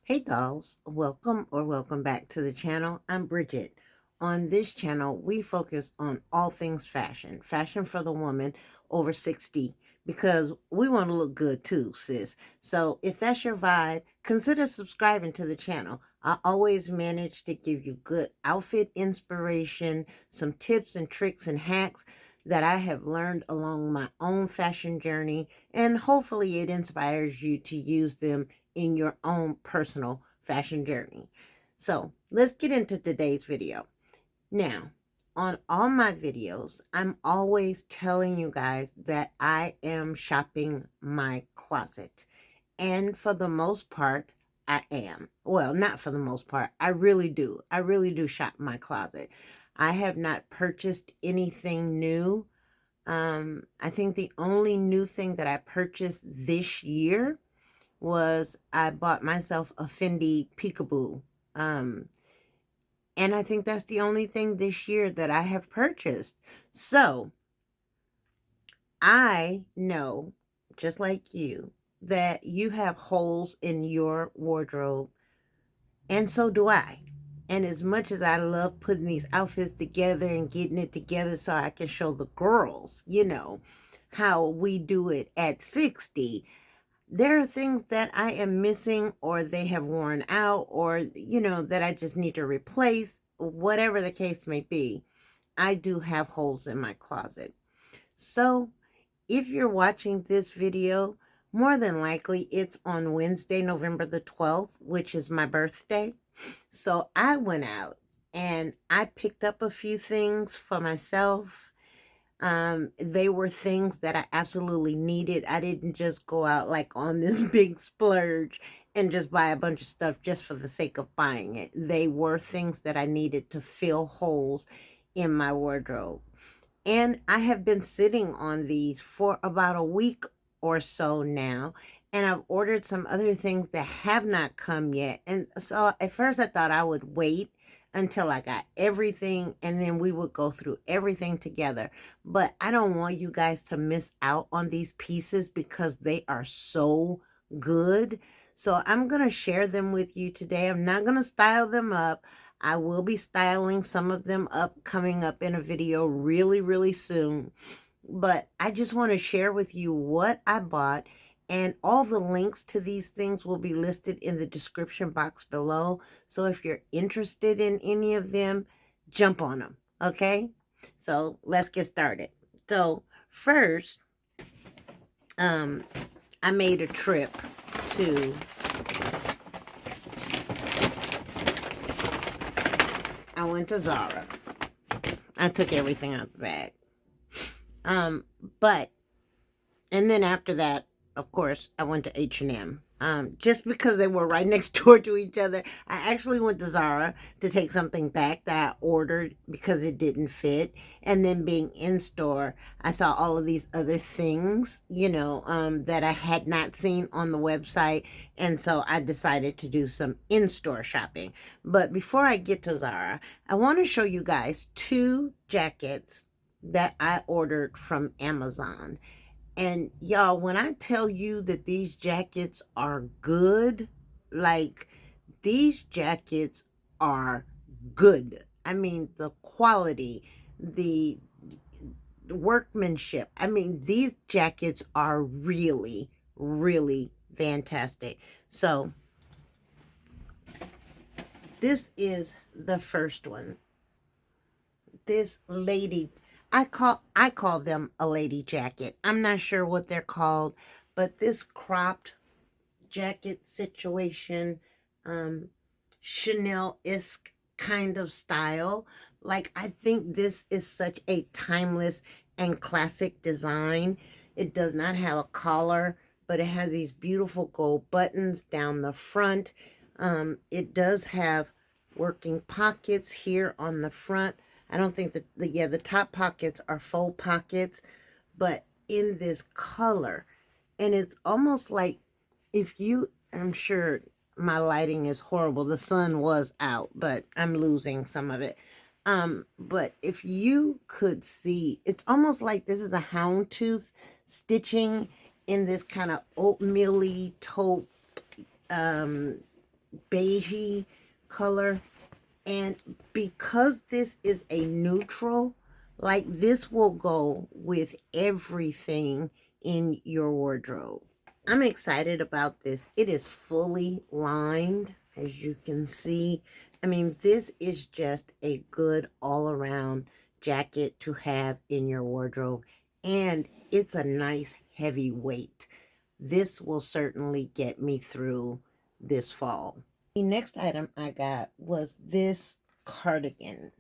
Hey dolls, welcome back to the channel. I'm Bridget. On this channel, we focus on all things fashion. Fashion for the woman over 60 because we want to look good too, sis. So if that's your vibe, consider subscribing to the channel. I always manage to give you good outfit inspiration, some tips and tricks and hacks that I have learned along my own fashion journey, and hopefully it inspires you to use them in your own personal fashion journey. So let's get into today's video. Now, on all my videos, I'm always telling you guys that I am shopping my closet. And for the most part, I am. Well, not for the most part. I really do. I really do shop my closet. I have not purchased anything new. I think the only new thing that I purchased this year was I bought myself a Fendi Peekaboo. Um, and I think that's the only thing this year that I have purchased. So I know, just like you, that you have holes in your wardrobe, and so do I. And as much as I love putting these outfits together and getting it together so I can show the girls, how we do it at 60, there are things that I am missing or they have worn out or, that I just need to replace, whatever the case may be. I do have holes in my closet. So if you're watching this video, more than likely it's on Wednesday, November the 12th, which is my birthday. So I went out and I picked up a few things for myself. They were things that I absolutely needed. I didn't just go out like on this big splurge and just buy a bunch of stuff just for the sake of buying it. They were things that I needed to fill holes in my wardrobe. And I have been sitting on these for about a week or so now. And I've ordered some other things that have not come yet. And so at first I thought I would wait until I got everything and then we would go through everything together. But I don't want you guys to miss out on these pieces because they are so good. So I'm going to share them with you today. I'm not going to style them up. I will be styling some of them up coming up in a video really, really soon. But I just want to share with you what I bought, and all the links to these things will be listed in the description box below. So if you're interested in any of them, jump on them. Okay? So let's get started. So first, um, I made a trip to I went to Zara. I took everything out the bag. Um, but and then after that, of course, I went to H&M. Just because they were right next door to each other. I actually went to Zara to take something back that I ordered because it didn't fit. And then being in store, I saw all of these other things, that I had not seen on the website. And so I decided to do some in-store shopping. But before I get to Zara, I want to show you guys two jackets that I ordered from Amazon. And y'all, when I tell you that these jackets are good, like these jackets are good. I mean, the quality, the workmanship. I mean, these jackets are really, really fantastic. So, this is the first one. This lady, I call them a lady jacket. I'm not sure what they're called, but this cropped jacket situation, um, Chanel-esque kind of style. Like, I think this is such a timeless and classic design. It does not have a collar, but it has these beautiful gold buttons down the front. It does have working pockets here on the front. I don't think that the top pockets are faux pockets, but in this color. And it's almost like if you, I'm sure my lighting is horrible. The sun was out, but I'm losing some of it. But if you could see, it's almost like this is a houndstooth stitching in this kind of oatmeal-y taupe, beigey color. And because this is a neutral, like this will go with everything in your wardrobe. I'm excited about this. It is fully lined, as you can see. I mean, this is just a good all-around jacket to have in your wardrobe. And it's a nice heavy weight. This will certainly get me through this fall. The next item I got was this cardigan.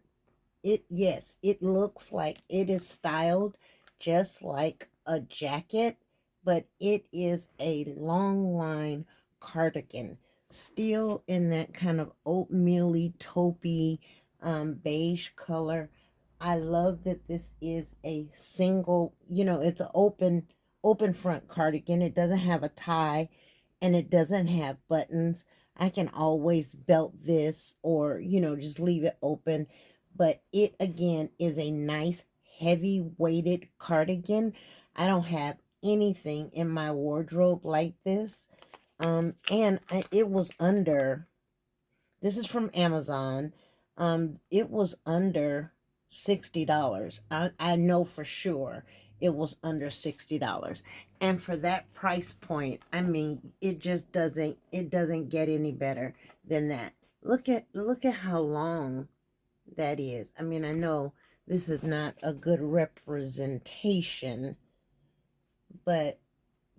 Yes, it looks like it is styled just like a jacket, but it is a long line cardigan, still in that kind of oatmeal-y, taupey, beige color. I love that this is a single, it's an open front cardigan. It doesn't have a tie and it doesn't have buttons. I can always belt this or, just leave it open. But it, again, is a nice heavy weighted cardigan. I don't have anything in my wardrobe like this. It was under, this is from Amazon. It was under $60. I know for sure it was under $60. And for that price point, I mean, it doesn't get any better than that. Look at how long that is. I mean, I know this is not a good representation, but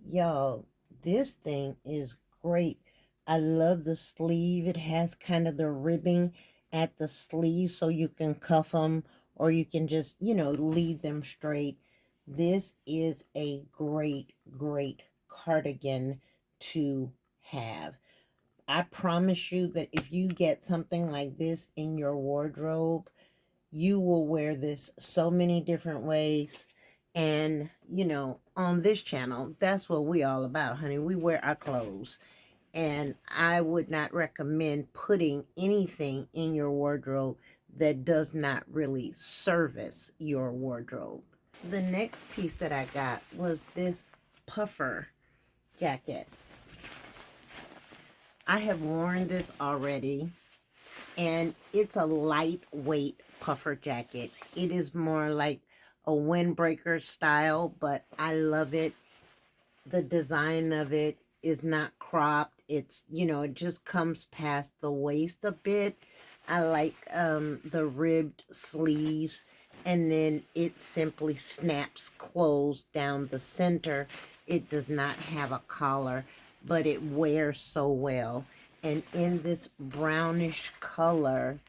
y'all, this thing is great. I love the sleeve. It has kind of the ribbing at the sleeve so you can cuff them or you can just, leave them straight. This is a great, great cardigan to have. I promise you that if you get something like this in your wardrobe, you will wear this so many different ways. And, on this channel, that's what we all about, honey. We wear our clothes. And I would not recommend putting anything in your wardrobe that does not really service your wardrobe. The next piece that I got was this puffer jacket. I have worn this already, and it's a lightweight puffer jacket. It is more like a windbreaker style, but I love it. The design of it is not cropped. It just comes past the waist a bit. I like the ribbed sleeves, and then it simply snaps closed down the center. It does not have a collar, but it wears so well. And in this brownish color,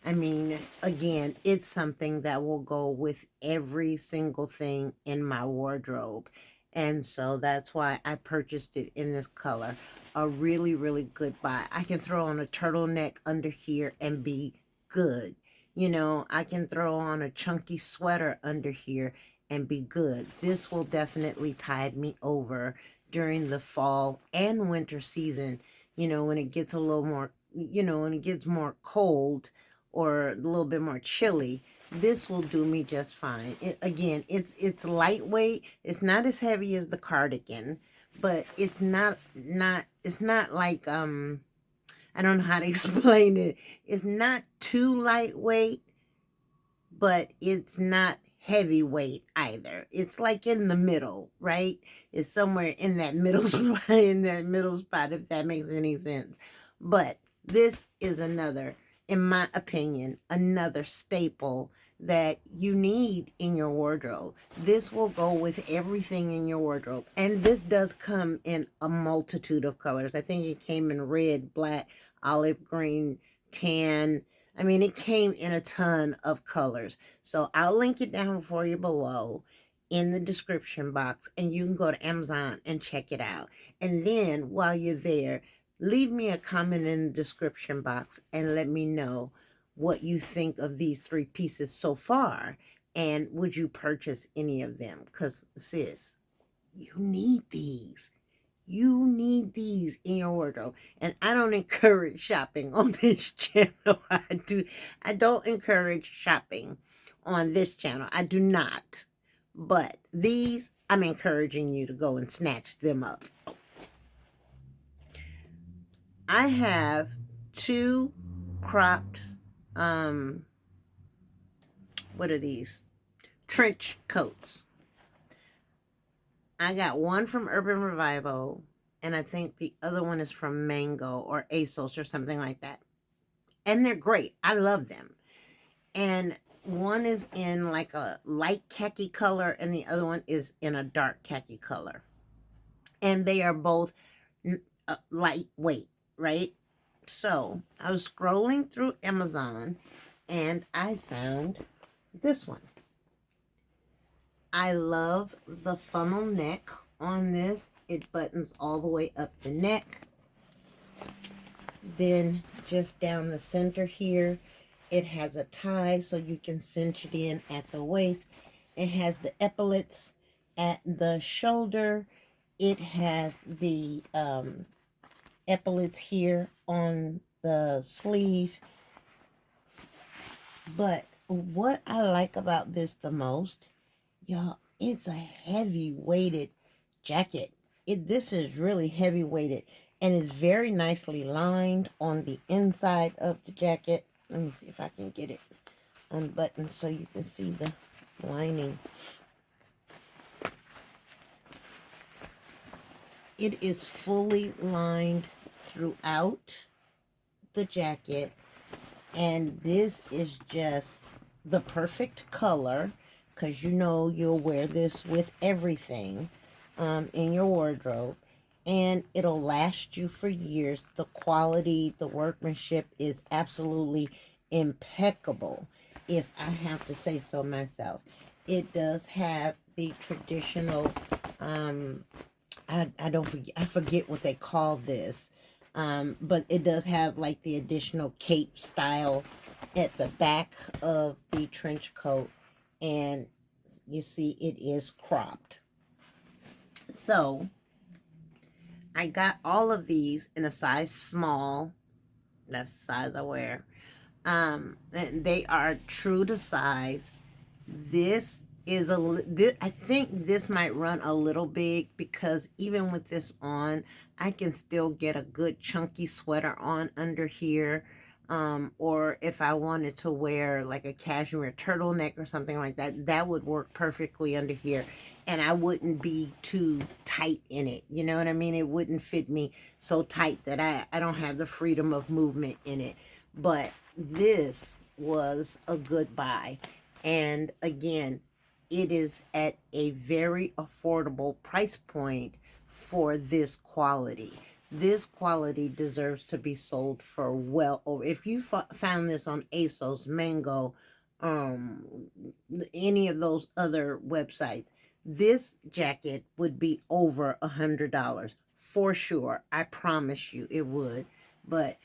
I mean, again, it's something that will go with every single thing in my wardrobe. And so that's why I purchased it in this color. A really, really good buy. I can throw on a turtleneck under here and be good. I can throw on a chunky sweater under here and be good. This will definitely tide me over during the fall and winter season, when it gets a little more, when it gets more cold or a little bit more chilly. This will do me just fine. Again, it's lightweight. It's not as heavy as the cardigan, but it's not like I don't know how to explain it. It's not too lightweight, but it's not heavyweight either. It's like in the middle, right? It's somewhere in that middle spot, if that makes any sense. But this is another, in my opinion, another staple that you need in your wardrobe. This will go with everything in your wardrobe. And this does come in a multitude of colors. I think it came in red, black, olive green, tan. I mean, it came in a ton of colors. So I'll link it down for you below in the description box, and you can go to Amazon and check it out. And then while you're there, leave me a comment in the description box and let me know what you think of these three pieces so far. And would you purchase any of them? Because, sis, you need these. You need these in your wardrobe. And I don't encourage shopping on this channel. I don't encourage shopping on this channel. I do not. But these, I'm encouraging you to go and snatch them up. I have two cropped, what are these? Trench coats. I got one from Urban Revival, and I think the other one is from Mango or ASOS or something like that. And they're great. I love them. And one is in like a light khaki color, and the other one is in a dark khaki color. And they are both lightweight, right? So I was scrolling through Amazon and I found this one. I love the funnel neck on this. It buttons all the way up the neck. Then just down the center here, it has a tie so you can cinch it in at the waist. It has the epaulets at the shoulder. It has the epaulets here on the sleeve. But what I like about this the most, y'all, it's a heavy weighted jacket. This is really heavy weighted, and it's very nicely lined on the inside of the jacket. Let me see if I can get it unbuttoned so you can see the lining. It is fully lined throughout the jacket, and this is just the perfect color, because you know you'll wear this with everything in your wardrobe, and it'll last you for years. The quality, the workmanship is absolutely impeccable, if I have to say so myself. It does have the traditional, I forget what they call this, but it does have like the additional cape style at the back of the trench coat, and you see it is cropped. So I got all of these in a size small. That's the size I wear. They are true to size. This is I think this might run a little big, because even with this on, I can still get a good chunky sweater on under here. Or if I wanted to wear like a cashmere turtleneck or something like that, that would work perfectly under here. And I wouldn't be too tight in it. You know what I mean? It wouldn't fit me so tight that I don't have the freedom of movement in it. But this was a good buy. And again, it is at a very affordable price point for this quality. This quality deserves to be sold for well over. If you found this on ASOS, Mango, any of those other websites, this jacket would be over $100 for sure. I promise you it would. But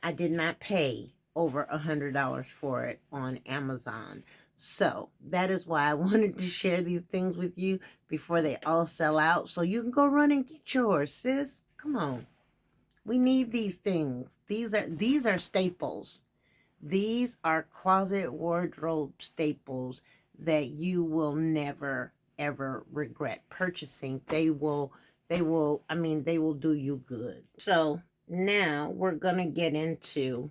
I did not pay over $100 for it on Amazon. So that is why I wanted to share these things with you before they all sell out, so you can go run and get yours, sis. Come on. We need these things. These are staples. These are closet wardrobe staples that you will never ever regret purchasing. They will do you good. So now we're going to get into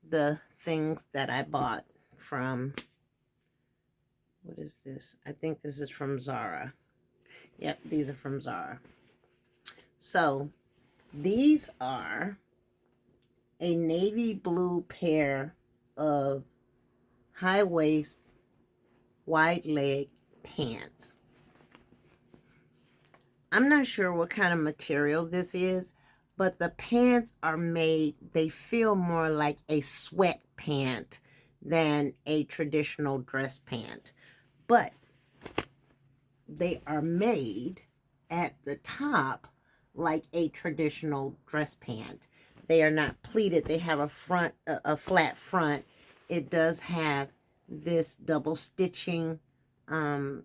the things that I bought from, what is this? I think this is from Zara. Yep, these are from Zara. So these are a navy blue pair of high waist, wide leg pants. I'm not sure what kind of material this is, but the pants are made, they feel more like a sweat pant than a traditional dress pant. But they are made at the top like a traditional dress pant. They are not pleated. They have a flat front. It does have this double stitching down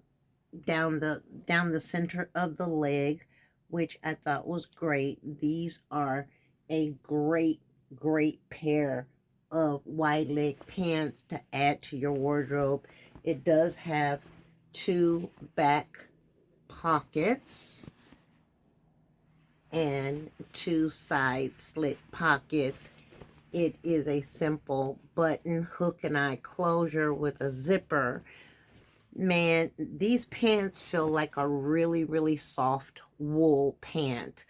the center of the leg, which I thought was great. These are a great pair of wide leg pants to add to your wardrobe. It does have two back pockets, and two side slit pockets. It is a simple button, hook and eye closure with a zipper. Man, these pants feel like a really, really soft wool pant.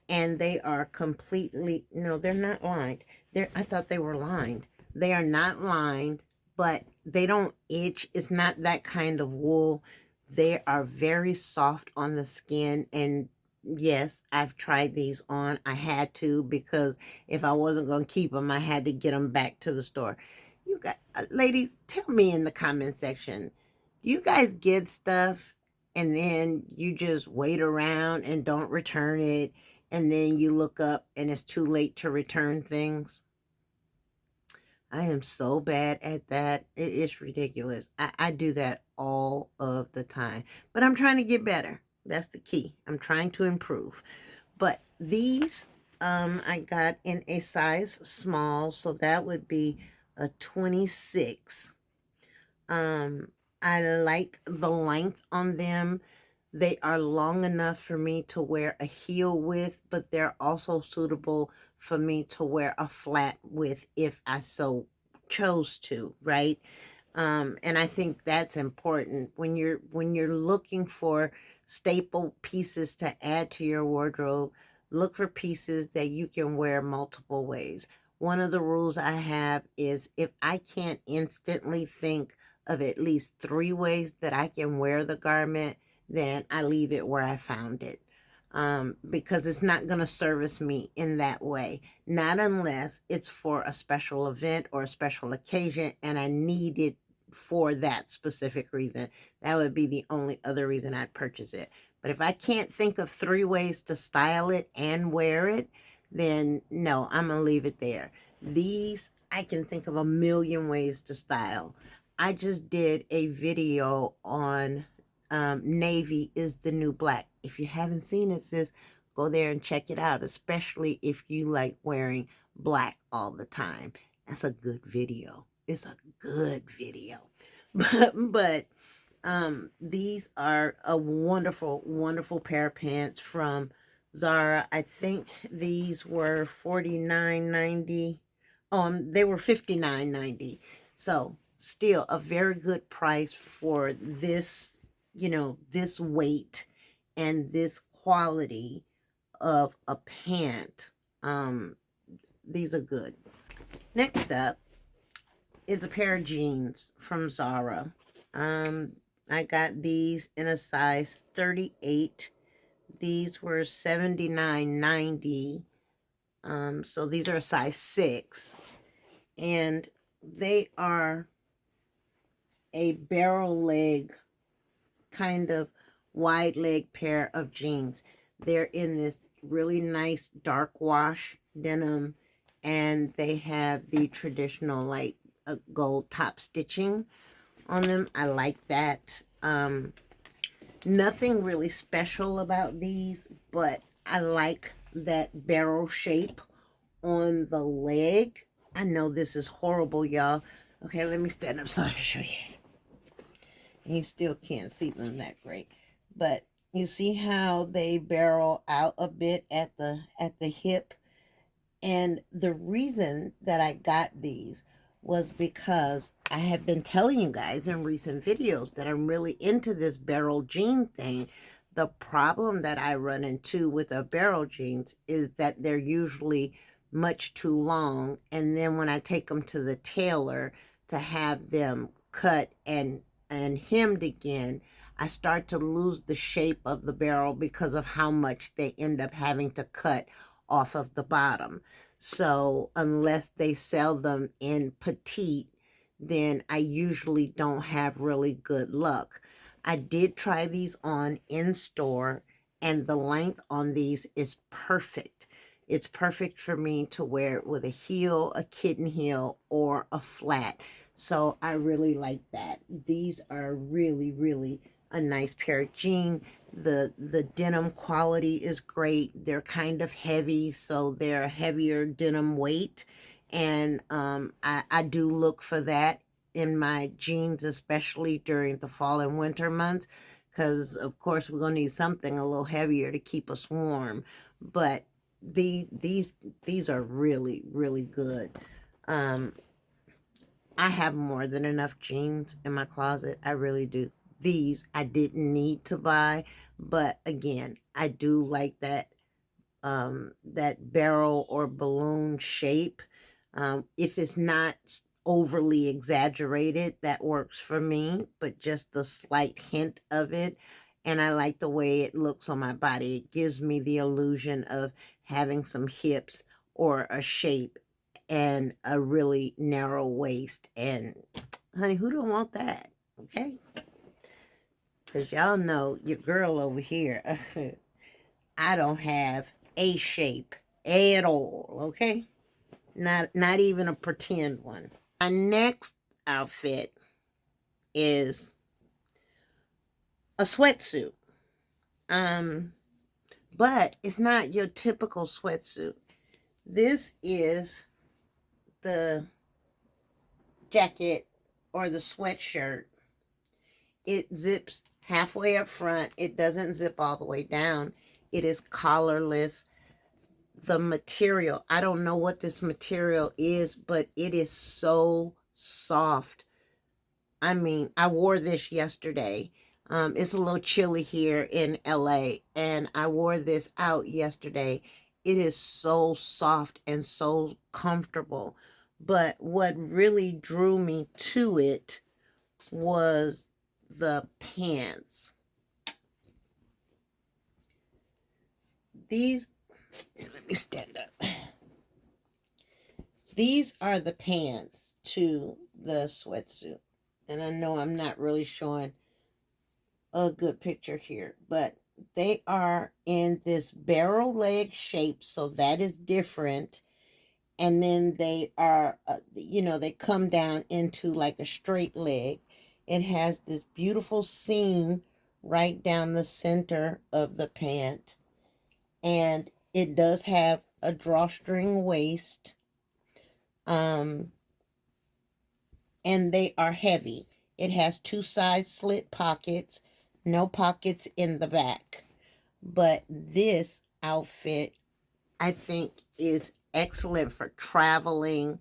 And they are completely, no, they're not lined. I thought they were lined. They are not lined, but they don't itch. It's not that kind of wool. They are very soft on the skin. And yes, I've tried these on. I had to, because if I wasn't going to keep them, I had to get them back to the store. You got, ladies, tell me in the comment section, do you guys get stuff and then you just wait around and don't return it, and then you look up and it's too late to return things? I am so bad at that. It's ridiculous. I do that all of the time. But I'm trying to get better. That's the key. I'm trying to improve. But these I got in a size small, so that would be a 26. I like the length on them. They are long enough for me to wear a heel with, but they're also suitable for me to wear a flat with if I so chose to, right? And I think that's important when you're looking for staple pieces to add to your wardrobe. Look for pieces that you can wear multiple ways. One of the rules I have is if I can't instantly think of at least 3 ways that I can wear the garment, then I leave it where I found it. Because it's not going to service me in that way. Not unless it's for a special event or a special occasion and I need it for that specific reason. That would be the only other reason I'd purchase it. But if I can't think of 3 ways to style it and wear it, then no, I'm going to leave it there. These, I can think of a million ways to style. I just did a video on navy is the new black. If you haven't seen it, sis, go there and check it out, especially if you like wearing black all the time. That's a good video. It's a good video. But these are a wonderful, wonderful pair of pants from Zara. I think these were $49.90. They were $59.90. So still a very good price for this, this weight and this quality of a pant. These are good. Next up is a pair of jeans from Zara. I got these in a size 38. These were $79.90. So these are a size 6. And they are a barrel leg, kind of wide leg pair of jeans. They're in this really nice dark wash denim, and they have the traditional like gold top stitching on them. I like that. Nothing really special about these, but I like that barrel shape on the leg. I know this is horrible, y'all. Okay, let me stand up so I can show you. And you still can't see them that great. But you see how they barrel out a bit at the hip? And the reason that I got these was because I have been telling you guys in recent videos that I'm really into this barrel jean thing. The problem that I run into with the barrel jeans is that they're usually much too long. And then when I take them to the tailor to have them cut and hemmed again, I start to lose the shape of the barrel because of how much they end up having to cut off of the bottom. So unless they sell them in petite, then I usually don't have really good luck. I did try these on in store, and the length on these is perfect. It's perfect for me to wear it with a heel, a kitten heel, or a flat. So I really like that. These are really, really a nice pair of jeans. The denim quality is great. They're kind of heavy, so they're a heavier denim weight. And I do look for that in my jeans, especially during the fall and winter months, because of course we're going to need something a little heavier to keep us warm. but these are really, really good. Um, I have more than enough jeans in my closet. I really do. These I didn't need to buy, but again, I do like that barrel or balloon shape. If it's not overly exaggerated, that works for me, but just the slight hint of it. And I like the way it looks on my body. It gives me the illusion of having some hips or a shape and a really narrow waist. And honey, who don't want that? Okay? Because y'all know your girl over here, I don't have a shape at all, okay? Not even a pretend one. My next outfit is a sweatsuit. Um, but it's not your typical sweatsuit. This is the jacket or the sweatshirt. It zips halfway up front. It doesn't zip all the way down. It is collarless. The material, I don't know what this material is, but it is so soft. I mean, I wore this yesterday. It's a little chilly here in LA, and I wore this out yesterday. It is so soft and so comfortable. But what really drew me to it was the pants. These, let me stand up. These are the pants to the sweatsuit. And I know I'm not really showing a good picture here, but they are in this barrel leg shape, so that is different. And then they are, they come down into like a straight leg. It has this beautiful seam right down the center of the pant. And it does have a drawstring waist. Um, and they are heavy. It has two side slit pockets, no pockets in the back. But this outfit, I think, is excellent for traveling.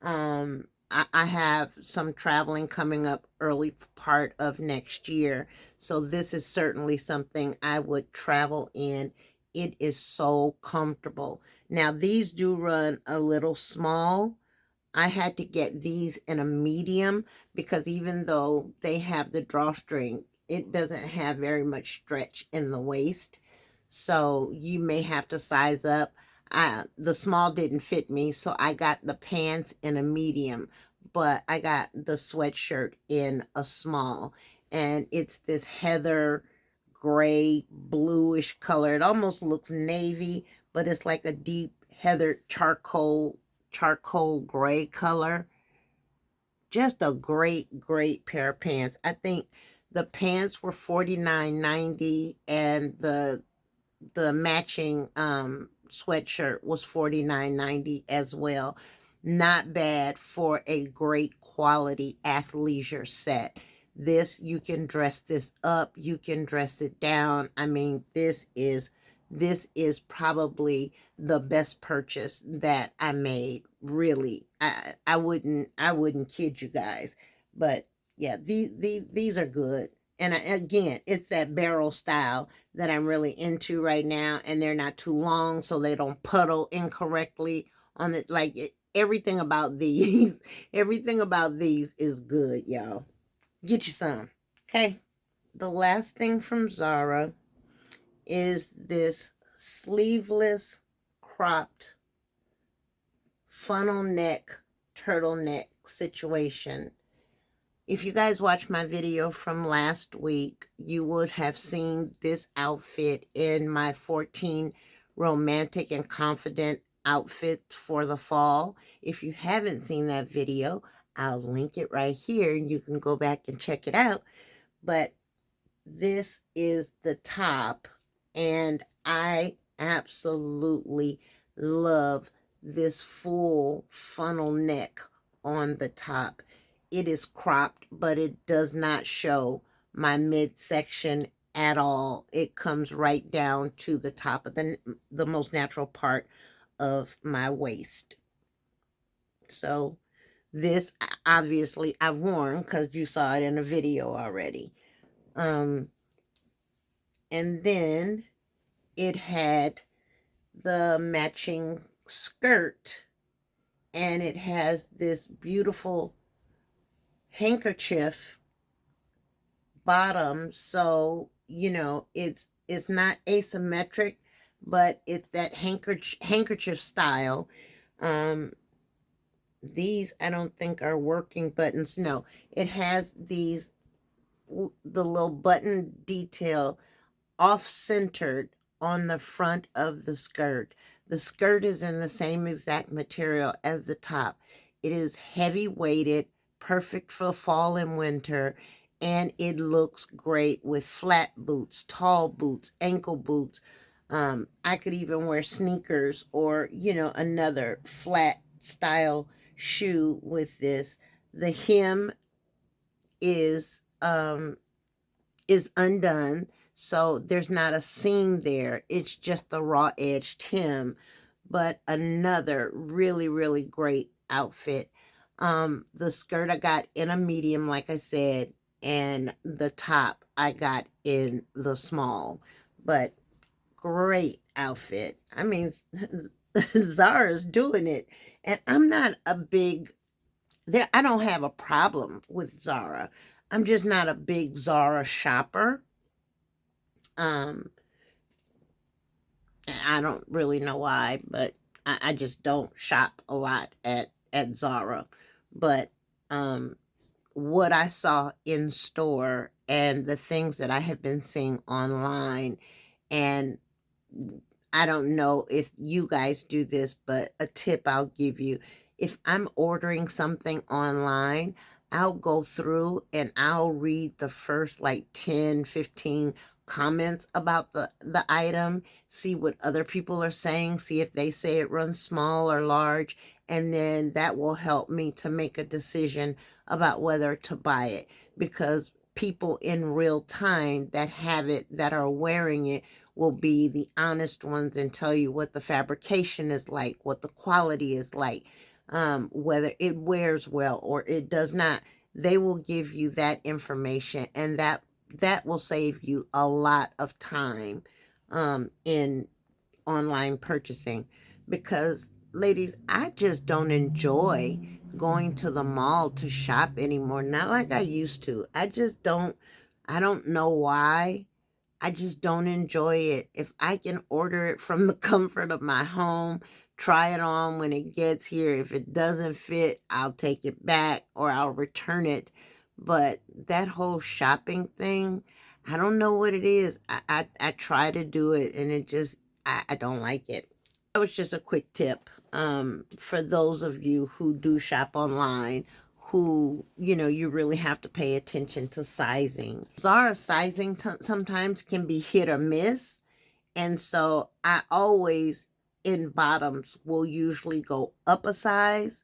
I have some traveling coming up early part of next year. So this is certainly something I would travel in. It is so comfortable. Now, these do run a little small. I had to get these in a medium because even though they have the drawstring, it doesn't have very much stretch in the waist. So you may have to size up. The small didn't fit me, so I got the pants in a medium, but I got the sweatshirt in a small. And it's this heather gray, bluish color. It almost looks navy, but it's like a deep heather charcoal gray color. Just a great pair of pants. I think the pants were $49.90 and the matching sweatshirt was $49.90 as well. Not bad for a great quality athleisure set. This, you can dress this up, you can dress it down. I mean, this is probably the best purchase that I made. Really, I wouldn't kid you guys, but yeah, these are good. And again, it's that barrel style that I'm really into right now, and they're not too long, so they don't puddle incorrectly on it. Like everything about these, everything about these is good, y'all. Get you some, okay? The last thing from Zara is this sleeveless cropped funnel neck turtleneck situation. If you guys watched my video from last week, you would have seen this outfit in my 14 romantic and confident outfits for the fall. If you haven't seen that video, I'll link it right here and you can go back and check it out. But this is the top, and I absolutely love this full funnel neck on the top. It is cropped, but it does not show my midsection at all. It comes right down to the top of the most natural part of my waist. So this obviously I've worn because you saw it in a video already. Um, and then it had the matching skirt, and it has this beautiful handkerchief bottom. So it's not asymmetric, but it's that handkerchief style. um these I don't think are working buttons. No, it has the little button detail off-centered on the front of the skirt. The skirt is in the same exact material as the top. It is heavy weighted, perfect for fall and winter, and it looks great with flat boots, tall boots, ankle boots. I could even wear sneakers or, another flat style shoe with this. The hem is undone, so there's not a seam there. It's just the raw edged hem, but another really, really great outfit. The skirt I got in a medium, like I said, and the top I got in the small, but great outfit. I mean, Zara's doing it, and I'm not a big there. I don't have a problem with Zara. I'm just not a big Zara shopper. Um, I don't really know why, but I just don't shop a lot at Zara. But um, what I saw in store and the things that I have been seeing online, and I don't know if you guys do this, but a tip I'll give you. If I'm ordering something online, I'll go through and I'll read the first like 10, 15 comments about the item, see what other people are saying, see if they say it runs small or large, and then that will help me to make a decision about whether to buy it, because people in real time that have it, that are wearing it, will be the honest ones and tell you what the fabrication is like, what the quality is like, whether it wears well or it does not. They will give you that information, and that will save you a lot of time in online purchasing. Because, ladies, I just don't enjoy going to the mall to shop anymore. Not like I used to. I don't know why. I just don't enjoy it. If I can order it from the comfort of my home, try it on when it gets here. If it doesn't fit, I'll take it back or I'll return it. But that whole shopping thing, I don't know what it is. I try to do it, and I don't like it. That was just a quick tip for those of you who do shop online, who, you really have to pay attention to sizing. Zara sizing sometimes can be hit or miss. And so I always, in bottoms, will usually go up a size.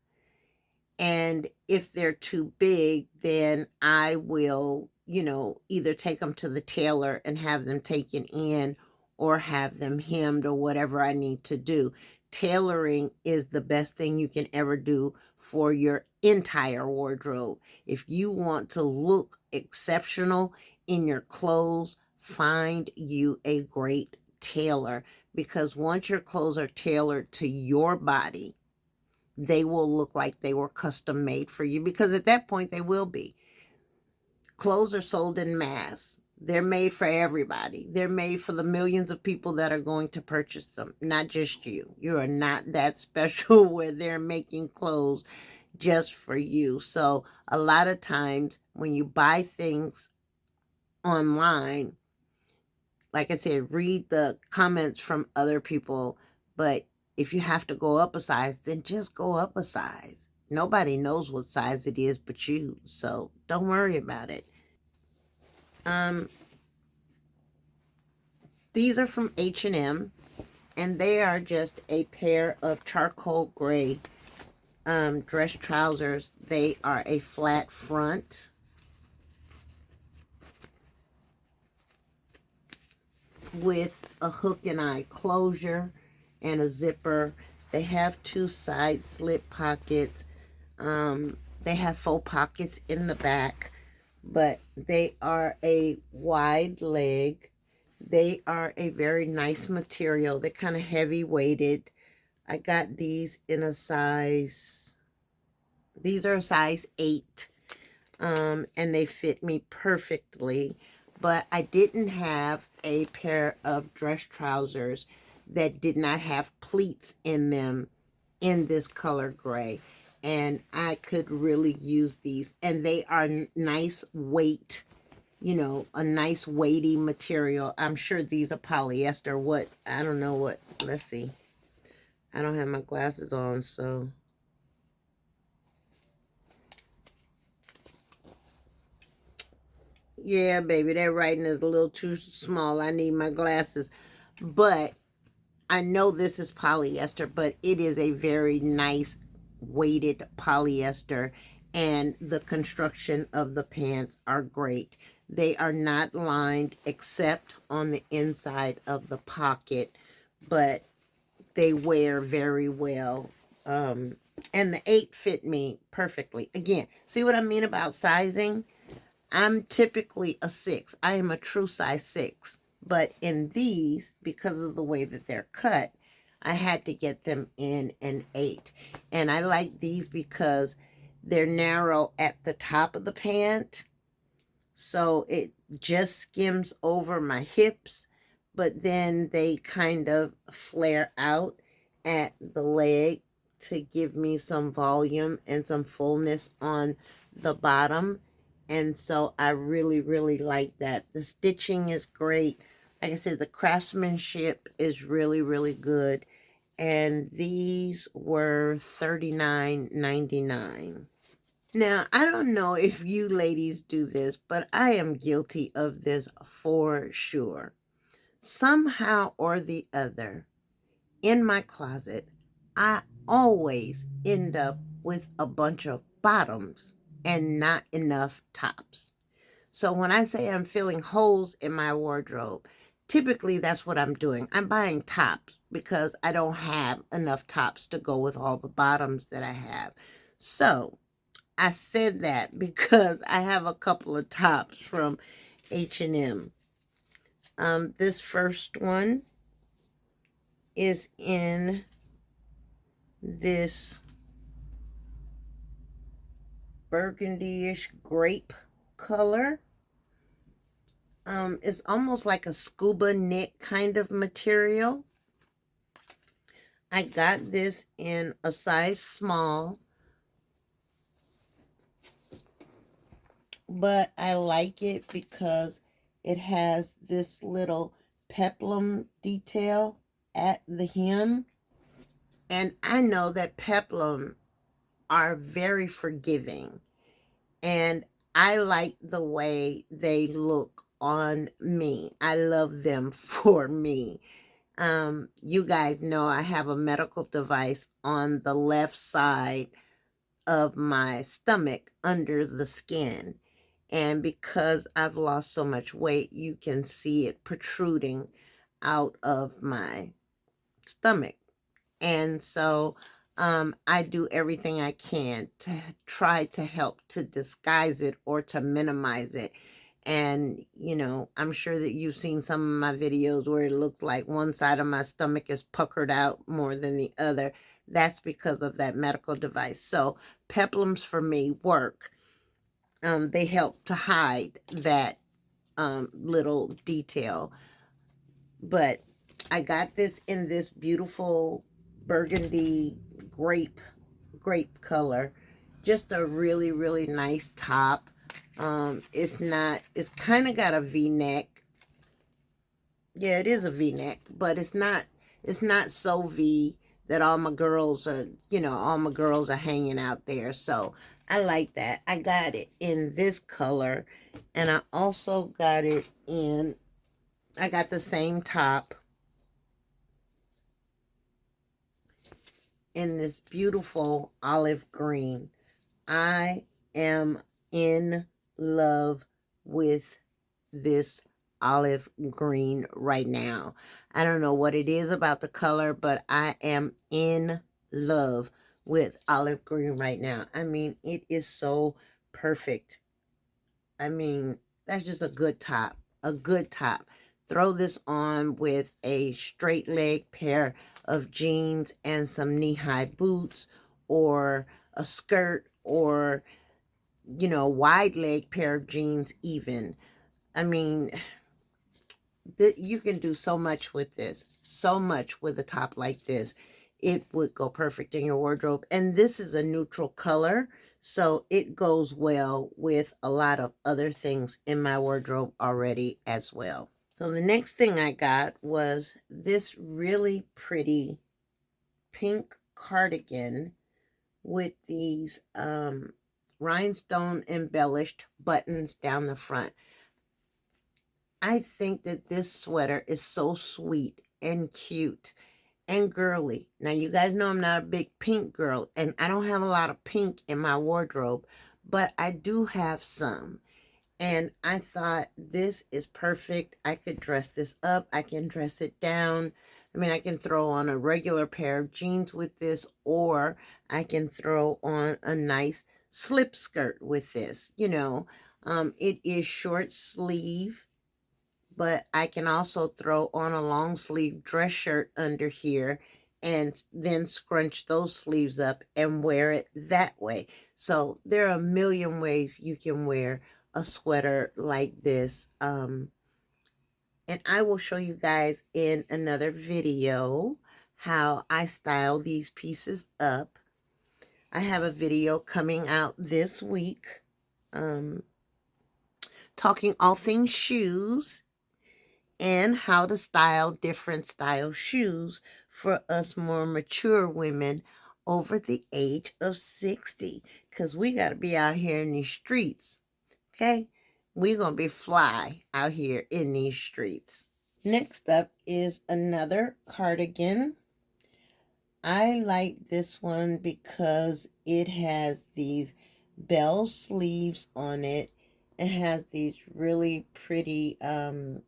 And if they're too big, then I will, either take them to the tailor and have them taken in, or have them hemmed, or whatever I need to do. Tailoring is the best thing you can ever do for your entire wardrobe. If you want to look exceptional in your clothes, find you a great tailor, because once your clothes are tailored to your body, they will look like they were custom made for you, because at that point they will be. Clothes are sold in mass. They're made for everybody. They're made for the millions of people that are going to purchase them, not just you. You are not that special where they're making clothes just for you. So a lot of times when you buy things online, like I said, read the comments from other people. But if you have to go up a size, then just go up a size. Nobody knows what size it is but you, so don't worry about it. Um, these are from H&M, and they are just a pair of charcoal gray dress trousers. They are a flat front. with a hook and eye closure and a zipper. They have 2 side slip pockets. They have faux pockets in the back, but they are a wide leg. They are a very nice material. They're kind of heavy weighted. I got these in a size, these are a size 8. And they fit me perfectly. But I didn't have a pair of dress trousers that did not have pleats in them in this color gray. And I could really use these. And they are nice weight, you know, a nice weighty material. I'm sure these are polyester. What? I don't know what. Let's see. I don't have my glasses on, so. Yeah, baby, that writing is a little too small. I need my glasses. But I know this is polyester, but it is a very nice weighted polyester. And the construction of the pants are great. They are not lined except on the inside of the pocket, but they wear very well. And the 8 fit me perfectly. Again, see what I mean about sizing? I'm typically a 6. I am a true size 6. But in these, because of the way that they're cut, I had to get them in an 8. And I like these because they're narrow at the top of the pant. So it just skims over my hips, but then they kind of flare out at the leg to give me some volume and some fullness on the bottom. And so I really, really like that. The stitching is great. Like I said, the craftsmanship is really, really good. And these were $39.99. Now, I don't know if you ladies do this, but I am guilty of this for sure. Somehow or the other, in my closet, I always end up with a bunch of bottoms and not enough tops. So when I say I'm filling holes in my wardrobe, typically that's what I'm doing. I'm buying tops because I don't have enough tops to go with all the bottoms that I have. So I said that because I have a couple of tops from H&M. This first one is in this burgundy-ish grape color. It's almost like a scuba knit kind of material. I got this in a size small, but I like it because it has this little peplum detail at the hem. And I know that peplum are very forgiving. And I like the way they look on me. I love them for me. You guys know I have a medical device on the left side of my stomach under the skin. And because I've lost so much weight, you can see it protruding out of my stomach. And so I do everything I can to try to help to disguise it or to minimize it. And, you know, I'm sure that you've seen some of my videos where it looks like one side of my stomach is puckered out more than the other. That's because of that medical device. So peplums for me work. They help to hide that little detail. But I got this in this beautiful burgundy grape color. Just a really, really nice top. It's kind of got a V-neck. Yeah, it is a V-neck, but it's not so V that all my girls are, all my girls are hanging out there. So I like that. I got it in this color, and I also got it in, I got the same top in this beautiful olive green. I am in love with this olive green right now. I don't know what it is about the color, but I am in love with olive green right now. I mean, it is so perfect. I mean, that's just a good top. A good top. Throw this on with a straight leg pair of jeans and some knee-high boots, or a skirt, or, you know, wide leg pair of jeans even. I mean, you can do so much with this. So much with a top like this. It would go perfect in your wardrobe. And this is a neutral color, so it goes well with a lot of other things in my wardrobe already as well. So the next thing I got was this really pretty pink cardigan with these rhinestone embellished buttons down the front. I think that this sweater is so sweet and cute and girly. Now, you guys know I'm not a big pink girl, and I don't have a lot of pink in my wardrobe, but I do have some. And I thought this is perfect. I could dress this up. I can dress it down. I mean, I can throw on a regular pair of jeans with this, or I can throw on a nice slip skirt with this. You know, it is short sleeve, but I can also throw on a long sleeve dress shirt under here and then scrunch those sleeves up and wear it that way. So there are a million ways you can wear a sweater like this. And I will show you guys in another video how I style these pieces up. I have a video coming out this week, talking all things shoes and how to style different style shoes for us more mature women over the age of 60. Because we got to be out here in these streets, okay? We're going to be fly out here in these streets. Next up is another cardigan. I like this one because it has these bell sleeves on it. It has these really pretty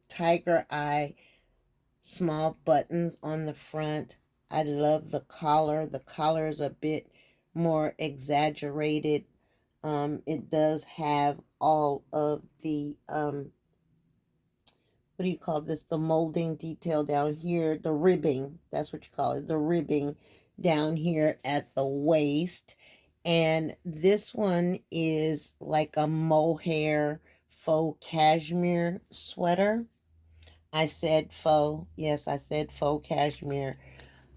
tiger eye small buttons on the front. I love the collar. The collar is a bit more exaggerated. It does have all of the what do you call this? The molding detail down here, the ribbing. That's what you call it. The ribbing down here at the waist. And this one is like a mohair faux cashmere sweater. I said faux. Yes, I said faux cashmere.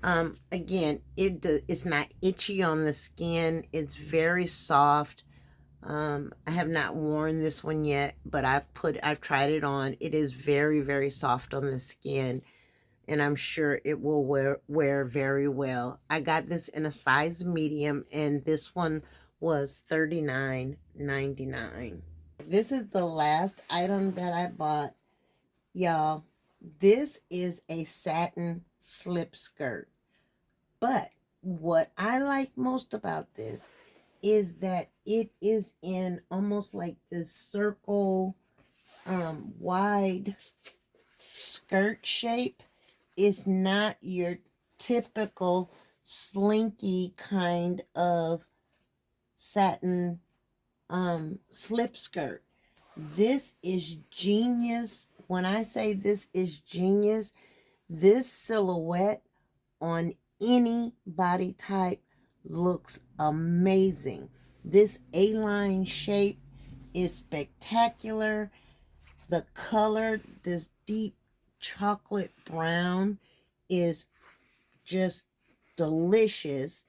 Again, it's not itchy on the skin. It's very soft. I have not worn this one yet, but I've tried it on. It is very, very soft on the skin, and I'm sure it will wear very well. I got this in a size medium, and this one was $39.99. This is the last item that I bought. Y'all, this is a satin slip skirt. But what I like most about this is that it is in almost like this circle, wide skirt shape. It's not your typical slinky kind of satin slip skirt. This is genius. When I say this is genius, this silhouette on any body type looks amazing. This A-line shape is spectacular. The color, this deep chocolate brown, is just delicious.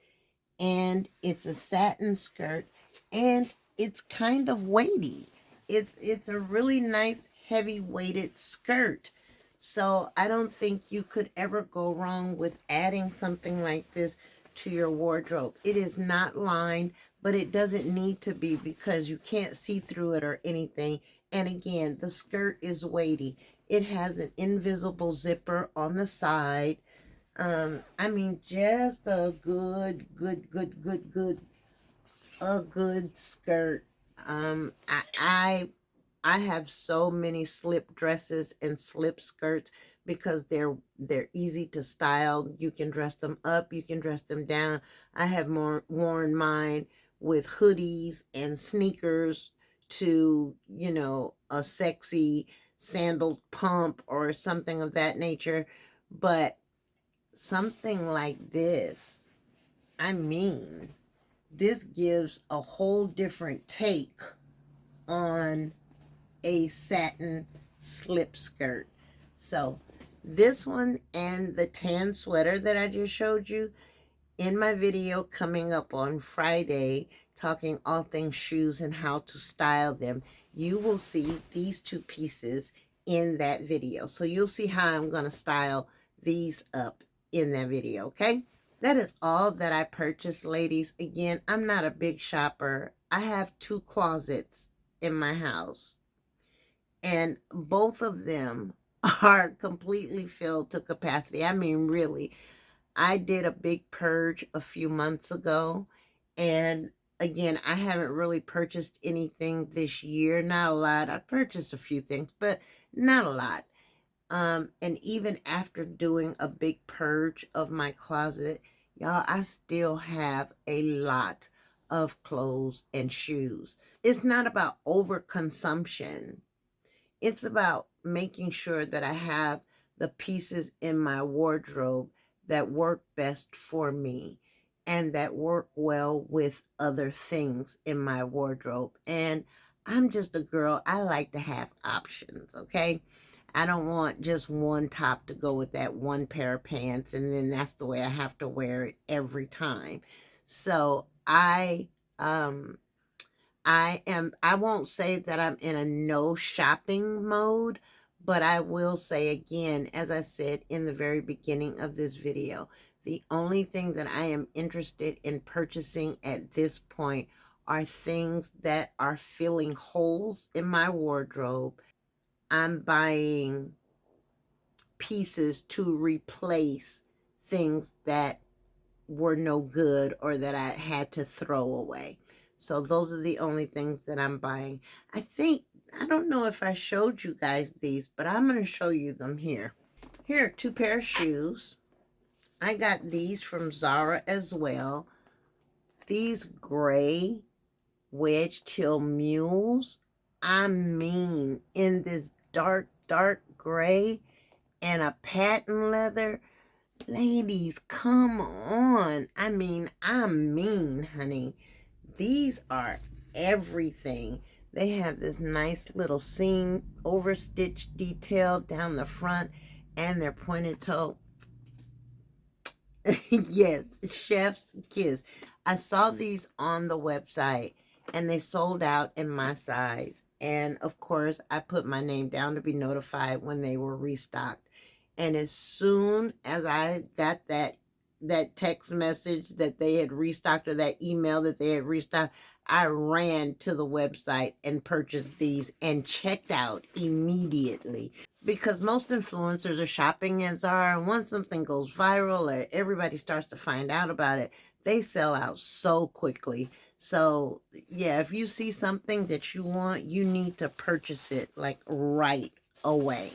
And it's a satin skirt, and it's kind of weighty. It's a really nice heavy weighted skirt. So I don't think you could ever go wrong with adding something like this to your wardrobe. It is not lined, but it doesn't need to be because you can't see through it or anything. And again, the skirt is weighty. It has an invisible zipper on the side. I mean, just a good skirt. I I have so many slip dresses and slip skirts because they're easy to style. You can dress them up, you can dress them down. I have more worn mine with hoodies and sneakers to, a sexy sandal pump or something of that nature. But something like this, I mean, this gives a whole different take on a satin slip skirt. So this one and the tan sweater that I just showed you in my video coming up on Friday, talking all things shoes and how to style them, you will see these two pieces in that video. So you'll see how I'm going to style these up in that video, okay? That is all that I purchased, ladies. Again, I'm not a big shopper. I have 2 closets in my house, and both of them are completely filled to capacity. I mean, really. I did a big purge a few months ago, and again, I haven't really purchased anything this year. Not a lot. I purchased a few things, but not a lot. And even after doing a big purge of my closet, y'all, I still have a lot of clothes and shoes. It's not about overconsumption. It's about making sure that I have the pieces in my wardrobe that work best for me and that work well with other things in my wardrobe. And I'm just a girl. I like to have options, okay? I don't want just one top to go with that one pair of pants, and then that's the way I have to wear it every time. So I won't say that I'm in a no shopping mode, but I will say again, as I said in the very beginning of this video, the only thing that I am interested in purchasing at this point are things that are filling holes in my wardrobe. I'm buying pieces to replace things that were no good or that I had to throw away. So those are the only things that I'm buying. I don't know if I showed you guys these, but I'm going to show you them here. Here are 2 pair of shoes. I got these from Zara as well. These gray wedge till mules. I mean, in this dark, dark gray and a patent leather. Ladies, come on. I mean, honey. These are everything. They have this nice little seam overstitch detail down the front, and they're pointed toe. Yes, chef's kiss. I saw these on the website, and they sold out in my size. And of course, I put my name down to be notified when they were restocked. And as soon as I got that text message that they had restocked, or that email that they had restocked, I ran to the website and purchased these and checked out immediately. Because most influencers are shopping at Zara, and once something goes viral or everybody starts to find out about it, they sell out so quickly. So yeah, if you see something that you want, you need to purchase it like right away.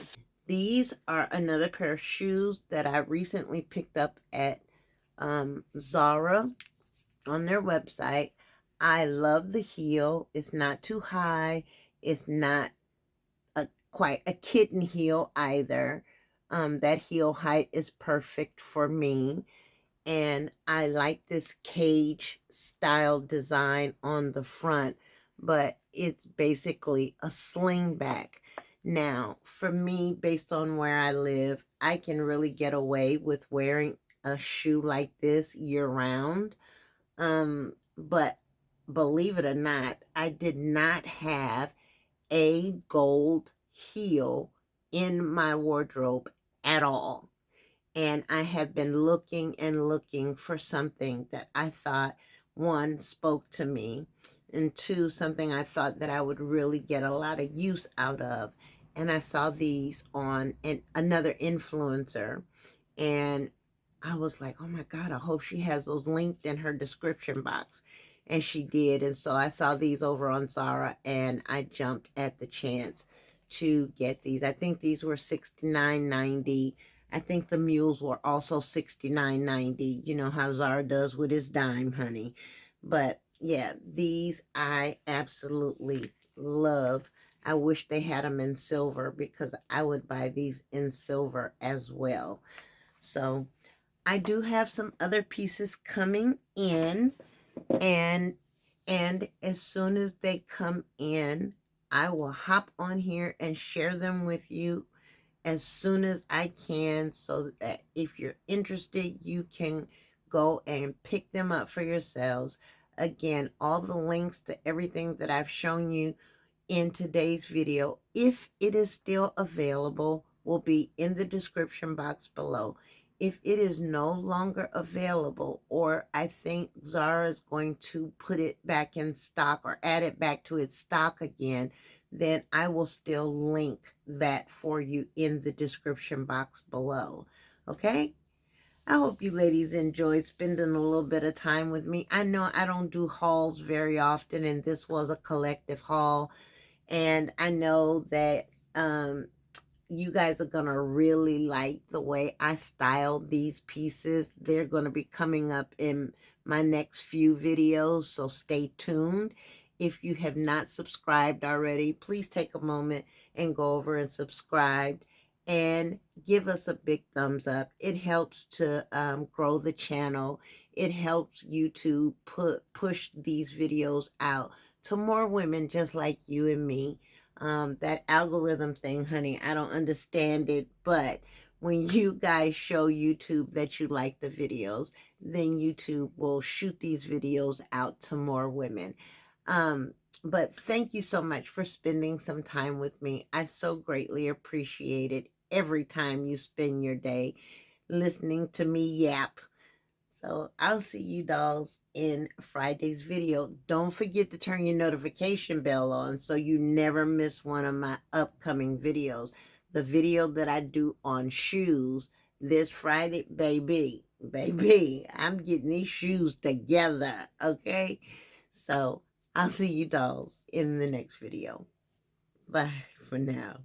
These are another pair of shoes that I recently picked up at Zara on their website. I love the heel. It's not too high. It's not quite a kitten heel either. That heel height is perfect for me. And I like this cage style design on the front, but it's basically a slingback. Now, for me, based on where I live, I can really get away with wearing a shoe like this year round. But believe it or not, I did not have a gold heel in my wardrobe at all. And I have been looking and looking for something that I thought, one, spoke to me, and two, something I thought that I would really get a lot of use out of. And I saw these on another influencer, and I was like, oh my God, I hope she has those linked in her description box. and she did. And so I saw these over on Zara, and I jumped at the chance to get these. I think these were $69.90. I think the mules were also $69.90. You know how Zara does with his dime, honey. But yeah, these I absolutely love. I wish they had them in silver, because I would buy these in silver as well. So I do have some other pieces coming in, and as soon as they come in, I will hop on here and share them with you as soon as I can, so that if you're interested, you can go and pick them up for yourselves. Again, all the links to everything that I've shown you in today's video, if it is still available, will be in the description box below. If it is no longer available, or I think Zara is going to put it back in stock or add it back to its stock again, then I will still link that for you in the description box below. Okay? I hope you ladies enjoyed spending a little bit of time with me. I know I don't do hauls very often, and this was a collective haul. And I know that you guys are going to really like the way I styled these pieces. They're going to be coming up in my next few videos, so stay tuned. If you have not subscribed already, please take a moment and go over and subscribe and give us a big thumbs up. It helps to grow the channel. It helps YouTube push these videos out to more women just like you and me. That algorithm thing, honey, I don't understand it, but when you guys show YouTube that you like the videos, then YouTube will shoot these videos out to more women. But thank you so much for spending some time with me. I so greatly appreciate it every time you spend your day listening to me yap. So I'll see you dolls in Friday's video. Don't forget to turn your notification bell on so you never miss one of my upcoming videos. The video that I do on shoes this Friday, baby, I'm getting these shoes together, okay? So I'll see you dolls in the next video. Bye for now.